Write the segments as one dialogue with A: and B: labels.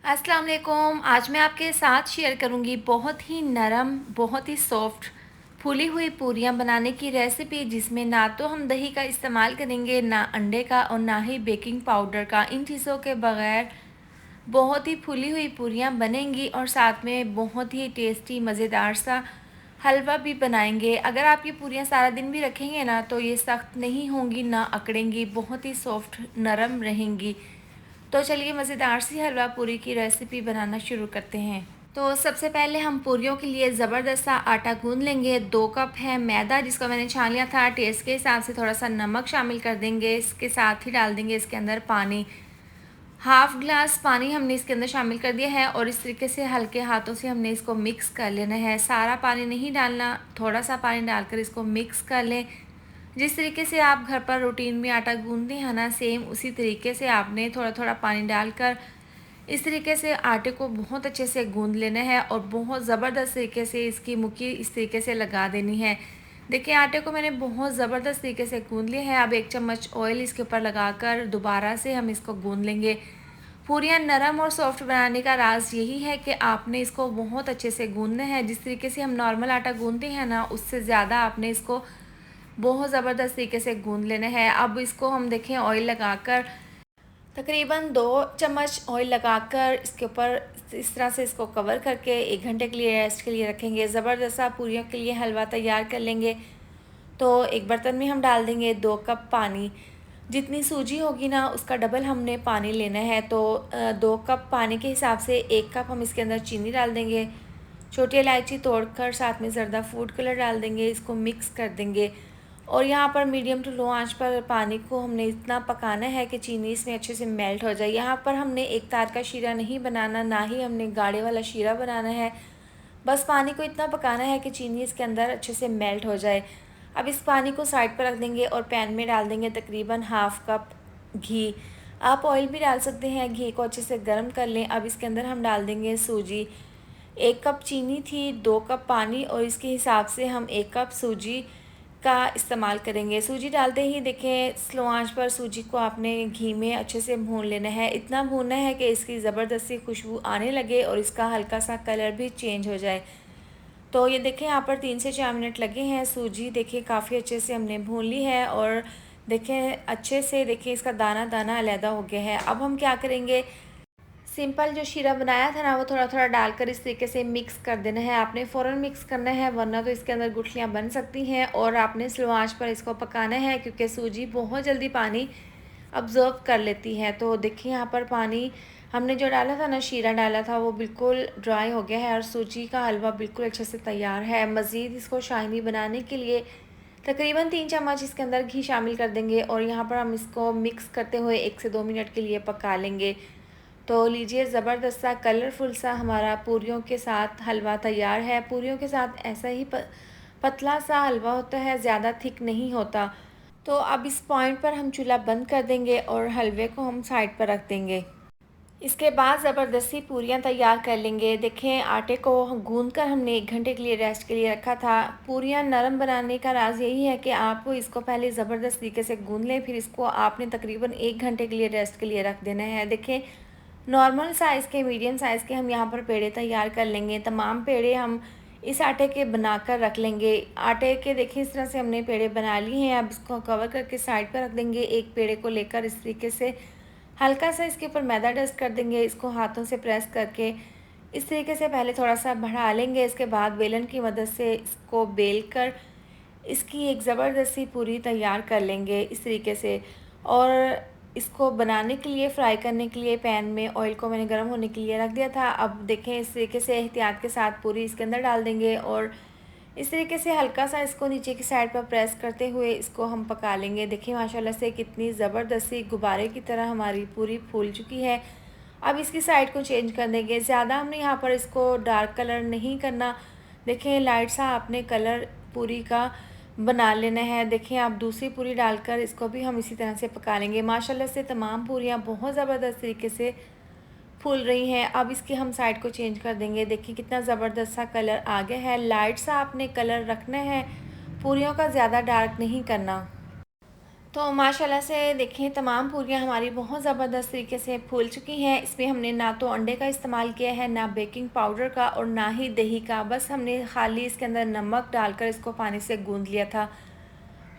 A: अस्सलाम वालेकुम। आज मैं आपके साथ शेयर करूंगी बहुत ही नरम, बहुत ही सॉफ्ट फूली हुई पूरियां बनाने की रेसिपी, जिसमें ना तो हम दही का इस्तेमाल करेंगे, ना अंडे का और ना ही बेकिंग पाउडर का। इन चीज़ों के बगैर बहुत ही फूली हुई पूरियां बनेंगी और साथ में बहुत ही टेस्टी मज़ेदार सा हलवा भी बनाएंगे। अगर आप ये पूरियां सारा दिन भी रखेंगे ना तो ये सख्त नहीं होंगी, ना अकड़ेंगी, बहुत ही सॉफ्ट नरम रहेंगी। तो चलिए मज़ेदार सी हलवा पूरी की रेसिपी बनाना शुरू करते हैं। तो सबसे पहले हम पूरियों के लिए ज़बरदस्त सा आटा गूंद लेंगे। 2 कप है मैदा, जिसको मैंने छान लिया था। टेस्ट के हिसाब से थोड़ा सा नमक शामिल कर देंगे। इसके साथ ही डाल देंगे इसके अंदर पानी। हाफ ग्लास पानी हमने इसके अंदर शामिल कर दिया है और इस तरीके से हल्के हाथों से हमने इसको मिक्स कर लेना है। सारा पानी नहीं डालना, थोड़ा सा पानी डालकर इसको मिक्स कर लें। जिस तरीके से आप घर पर रूटीन में आटा गूंदते हैं ना, सेम उसी तरीके से आपने थोड़ा थोड़ा पानी डालकर इस तरीके से आटे को बहुत अच्छे से गूंद लेना है और बहुत ज़बरदस्त तरीके से इसकी मुट्ठी इस तरीके से लगा देनी है। देखिए आटे को मैंने बहुत ज़बरदस्त तरीके से गूंद लिया है। अब 1 चम्मच ऑयल इसके ऊपर लगाकर दोबारा से हम इसको गूंद लेंगे। पूरियाँ नरम और सॉफ्ट बनाने का राज यही है कि आपने इसको बहुत अच्छे से गूंदना है। जिस तरीके से हम नॉर्मल आटा गूंदते हैं ना, उससे ज़्यादा आपने इसको बहुत ज़बरदस्त तरीके से गूंद लेना है। अब इसको हम देखें ऑयल लगाकर तकरीबन 2 चम्मच ऑयल लगाकर इसके ऊपर इस तरह से इसको कवर करके 1 घंटे के लिए रेस्ट के लिए रखेंगे। ज़बरदस्त सा पूरियों के लिए हलवा तैयार कर लेंगे। तो एक बर्तन में हम डाल देंगे 2 कप पानी। जितनी सूजी होगी ना, उसका डबल हमने पानी लेना है। तो 2 कप पानी के हिसाब से 1 कप हम इसके अंदर चीनी डाल देंगे। छोटी इलायची तोड़कर साथ में ज़रदा फूड कलर डाल देंगे। इसको मिक्स कर देंगे और यहाँ पर मीडियम टू लो आंच पर पानी को हमने इतना पकाना है कि चीनी इसमें अच्छे से मेल्ट हो जाए। यहाँ पर हमने एक तार का शीरा नहीं बनाना, ना ही हमने गाढ़े वाला शीरा बनाना है। बस पानी को इतना पकाना है कि चीनी इसके अंदर अच्छे से मेल्ट हो जाए। अब इस पानी को साइड पर रख देंगे और पैन में डाल देंगे तकरीबन हाफ़ कप घी। आप ऑयल भी डाल सकते हैं। घी को अच्छे से गर्म कर लें। अब इसके अंदर हम डाल देंगे सूजी। 1 कप चीनी थी, 2 कप पानी और इसके हिसाब से हम 1 कप सूजी का इस्तेमाल करेंगे। सूजी डालते ही देखें स्लो आंच पर सूजी को आपने घी में अच्छे से भून लेना है। इतना भूनना है कि इसकी ज़बरदस्त सी खुशबू आने लगे और इसका हल्का सा कलर भी चेंज हो जाए। तो ये देखें यहाँ पर 3 से 4 मिनट लगे हैं। सूजी देखिए काफ़ी अच्छे से हमने भून ली है और देखें अच्छे से देखिए इसका दाना दाना अलहदा हो गया है। अब हम क्या करेंगे, सिंपल जो शीरा बनाया था ना, वो थोड़ा थोड़ा डालकर इस तरीके से मिक्स कर देना है। आपने फ़ौरन मिक्स करना है, वरना तो इसके अंदर गुठलियाँ बन सकती हैं और आपने स्लो आंच पर इसको पकाना है, क्योंकि सूजी बहुत जल्दी पानी अब्ज़ॉर्ब कर लेती है। तो देखिए यहाँ पर पानी हमने जो डाला था ना, शीरा डाला था, वो बिल्कुल ड्राई हो गया है और सूजी का हलवा बिल्कुल अच्छे से तैयार है। मज़ीद इसको शाइनी बनाने के लिए तकरीबन 3 चम्मच इसके अंदर घी शामिल कर देंगे और यहाँ पर हम इसको मिक्स करते हुए 1 से 2 मिनट के लिए पका लेंगे। तो लीजिए ज़बरदस्त सा कलरफुल सा हमारा पूरियों के साथ हलवा तैयार है। पूरियों के साथ ऐसा ही पतला सा हलवा होता है, ज़्यादा थिक नहीं होता। तो अब इस पॉइंट पर हम चूल्हा बंद कर देंगे और हलवे को हम साइड पर रख देंगे। इसके बाद ज़बरदस्ती पूरियाँ तैयार कर लेंगे। देखें आटे को गूंद कर हमने 1 घंटे के लिए रेस्ट के लिए रखा था। पूरियाँ नरम बनाने का राज यही है कि आप इसको पहले ज़बरदस्त तरीके से गूंद लें, फिर इसको आपने तकरीबन 1 घंटे के लिए रेस्ट के लिए रख देना है। देखें नॉर्मल साइज़ के, मीडियम साइज़ के हम यहाँ पर पेड़े तैयार कर लेंगे। तमाम पेड़े हम इस आटे के बनाकर रख लेंगे। आटे के देखिए इस तरह से हमने पेड़े बना लिए हैं। अब इसको कवर करके साइड पर रख देंगे। एक पेड़े को लेकर इस तरीके से हल्का सा इसके ऊपर मैदा डस्ट कर देंगे। इसको हाथों से प्रेस करके इस तरीके से पहले थोड़ा सा बढ़ा लेंगे। इसके बाद बेलन की मदद से इसको बेल कर इसकी एक ज़बरदस्त सी पूरी तैयार कर लेंगे इस तरीके से। और इसको बनाने के लिए, फ्राई करने के लिए पैन में ऑयल को मैंने गर्म होने के लिए रख दिया था। अब देखें इस तरीके से एहतियात के साथ पूरी इसके अंदर डाल देंगे और इस तरीके से हल्का सा इसको नीचे की साइड पर प्रेस करते हुए इसको हम पका लेंगे। देखिए माशाल्लाह से कितनी ज़बरदस्त सी गुब्बारे की तरह हमारी पूरी फूल चुकी है। अब इसकी साइड को चेंज कर देंगे। ज़्यादा हमने यहाँ पर इसको डार्क कलर नहीं करना। देखें लाइट सा आपने कलर पूरी का बना लेना है। देखिए आप दूसरी पूरी डालकर इसको भी हम इसी तरह से पका लेंगे। माशाल्लाह से तमाम पूरियाँ बहुत ज़बरदस्त तरीके से फूल रही हैं। अब इसकी हम साइड को चेंज कर देंगे। देखिए कितना ज़बरदस्त सा कलर आ गया है। लाइट सा आपने कलर रखना है, पूरियों का ज़्यादा डार्क नहीं करना। तो माशाल्लाह से देखें तमाम पूरियाँ हमारी बहुत ज़बरदस्त तरीके से फूल चुकी हैं। इसमें हमने ना तो अंडे का इस्तेमाल किया है, ना बेकिंग पाउडर का और ना ही दही का। बस हमने खाली इसके अंदर नमक डालकर इसको पानी से गूँध लिया था।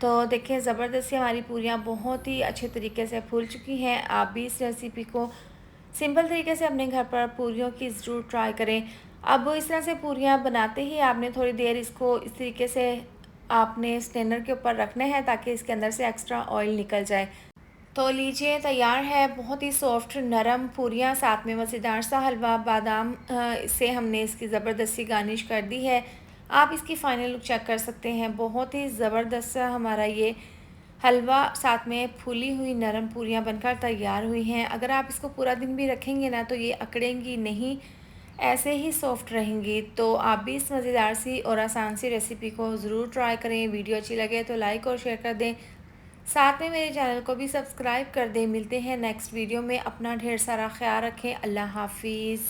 A: तो देखिए ज़बरदस्त सी हमारी पूरियाँ बहुत ही अच्छे तरीके से फूल चुकी हैं। आप भी इस रेसिपी को सिंपल तरीके से अपने घर पर पूरियों की ज़रूर ट्राई करें। अब इस तरह से पूरियाँ बनाते ही आपने थोड़ी देर इसको इस तरीके से आपने स्ट्रेनर के ऊपर रखना है ताकि इसके अंदर से एक्स्ट्रा ऑयल निकल जाए। तो लीजिए तैयार है बहुत ही सॉफ्ट नरम पूरियाँ, साथ में मज़ेदार सा हलवा बादाम से हमने इसकी ज़बरदस्ती गार्निश कर दी है। आप इसकी फ़ाइनल लुक चेक कर सकते हैं। बहुत ही ज़बरदस्त सा हमारा ये हलवा साथ में फूली हुई नरम पूरियाँ बनकर तैयार हुई हैं। अगर आप इसको पूरा दिन भी रखेंगे ना तो ये अकड़ेंगी नहीं, ऐसे ही सॉफ्ट रहेंगी। तो आप भी इस मज़ेदार सी और आसान सी रेसिपी को ज़रूर ट्राई करें। वीडियो अच्छी लगे तो लाइक और शेयर कर दें, साथ में मेरे चैनल को भी सब्सक्राइब कर दें। मिलते हैं नेक्स्ट वीडियो में। अपना ढेर सारा ख्याल रखें। अल्लाह हाफिज़।